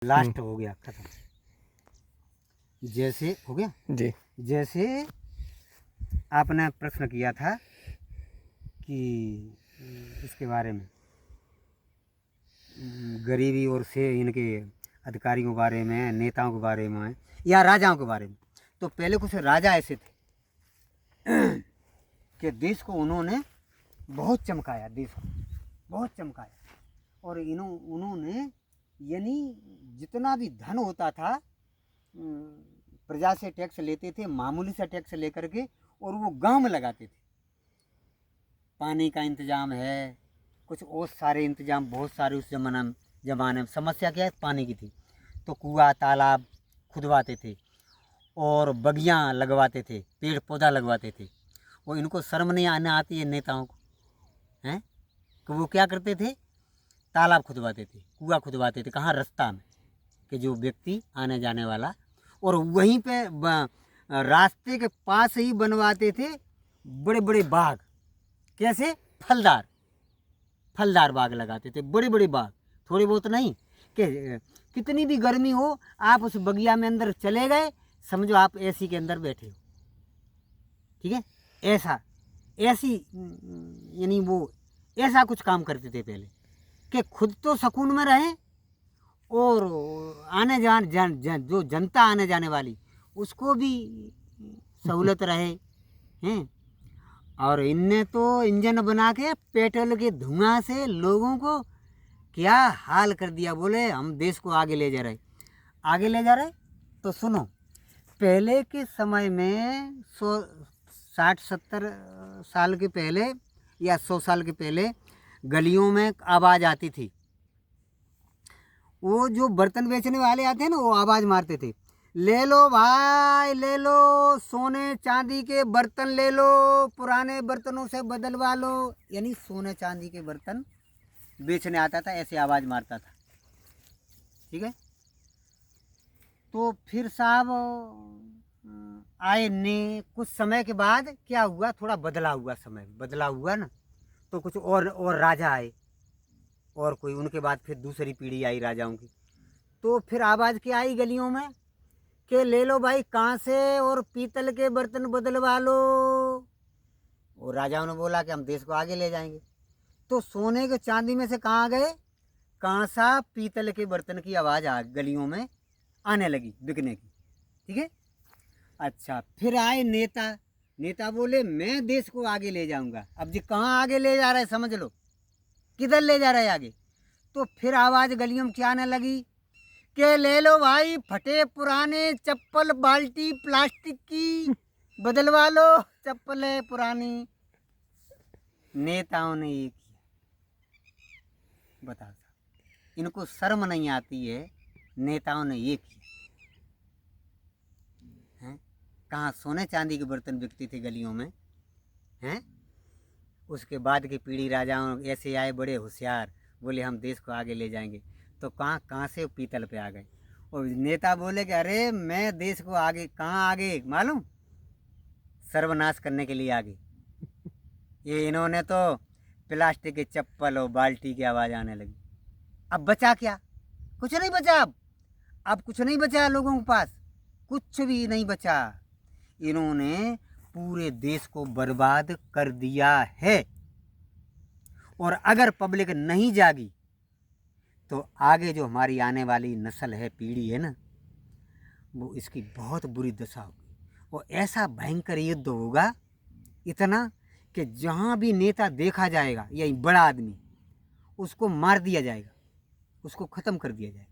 Last हो गया, खत्म। जैसे हो गया जी। जैसे आपने प्रश्न किया था कि इसके बारे में, गरीबी और से इनके अधिकारियों के बारे में, नेताओं के बारे में या राजाओं के बारे में। तो पहले कुछ राजा ऐसे थे कि देश को उन्होंने बहुत चमकाया, देश को बहुत चमकाया। और उन्होंने यानी जितना भी धन होता था प्रजा से टैक्स लेते थे, मामूली सा टैक्स लेकर के, और वो गांव में लगाते थे। पानी का इंतजाम है, कुछ और सारे इंतजाम बहुत सारे उस जमाने में। समस्या क्या है, पानी की थी, तो कुआं तालाब खुदवाते थे और बगियां लगवाते थे, पेड़ पौधा लगवाते थे। और इनको शर्म नहीं आने आती है नेताओं को, हैं कि वो क्या करते थे, तालाब खुदवाते थे, कुआं खुदवाते थे। कहाँ, रास्ता में, कि जो व्यक्ति आने जाने वाला, और वहीं पे रास्ते के पास ही बनवाते थे बड़े बड़े बाग। कैसे, फलदार बाग लगाते थे, बड़े बड़े बाग, थोड़े बहुत नहीं, कि कितनी भी गर्मी हो आप उस बगिया में अंदर चले गए, समझो आप एसी के अंदर बैठे हो, ठीक है। ऐसी यानी वो ऐसा कुछ काम करते थे पहले, कि खुद तो सुकून में रहें और आने जो जनता आने जाने वाली उसको भी सहूलत रहे, हैं। और इनने तो इंजन बना के पेट्रोल के धुआं से लोगों को क्या हाल कर दिया। बोले हम देश को आगे ले जा रहे। तो सुनो, पहले के समय में 60-70 साल के पहले या 100 साल के पहले गलियों में आवाज़ आती थी। वो जो बर्तन बेचने वाले आते हैं ना, वो आवाज़ मारते थे, ले लो भाई ले लो, सोने चांदी के बर्तन ले लो, पुराने बर्तनों से बदलवा लो। यानी सोने चांदी के बर्तन बेचने आता था, ऐसे आवाज़ मारता था, ठीक है। तो फिर साहब आए ने कुछ समय के बाद क्या हुआ, थोड़ा बदला हुआ, समय बदला हुआ ना, तो कुछ और राजा आए, और कोई उनके बाद फिर दूसरी पीढ़ी आई राजाओं की। तो फिर आवाज़ क्या आई गलियों में कि ले लो भाई कांसे और पीतल के बर्तन बदलवा लो। और राजाओं ने बोला कि हम देश को आगे ले जाएंगे। तो सोने के चांदी में से कहाँ गए, कांसा पीतल के बर्तन की आवाज़ गलियों में आने लगी बिकने की, ठीक है। अच्छा, फिर आए नेता बोले मैं देश को आगे ले जाऊंगा। अब जी कहाँ आगे ले जा रहे, समझ लो किधर ले जा रहे आगे। तो फिर आवाज़ गलियों में क्या आने लगी कि ले लो भाई फटे पुराने चप्पल बाल्टी प्लास्टिक की, बदलवा लो चप्पलें पुरानी। नेताओं ने ये किया, बताओ साहब, इनको शर्म नहीं आती है, नेताओं ने ये किया हैं। कहाँ सोने चांदी के बर्तन बिकते थे गलियों में, हैं। उसके बाद की पीढ़ी राजाओं ऐसे आए बड़े होशियार, बोले हम देश को आगे ले जाएंगे, तो कहाँ से पीतल पे आ गए। और नेता बोले कि अरे मैं देश को आगे, कहाँ आगे मालूम, सर्वनाश करने के लिए आगे। ये इन्होंने तो प्लास्टिक के चप्पल और बाल्टी की आवाज़ आने लगी। अब बचा क्या, कुछ नहीं बचा। अब कुछ नहीं बचा लोगों के पास, कुछ भी नहीं बचा। इन्होंने पूरे देश को बर्बाद कर दिया है। और अगर पब्लिक नहीं जागी तो आगे जो हमारी आने वाली नस्ल है, पीढ़ी है ना, वो इसकी बहुत बुरी दशा होगी। वो ऐसा भयंकर युद्ध होगा इतना कि जहाँ भी नेता देखा जाएगा या बड़ा आदमी, उसको मार दिया जाएगा, उसको ख़त्म कर दिया जाएगा।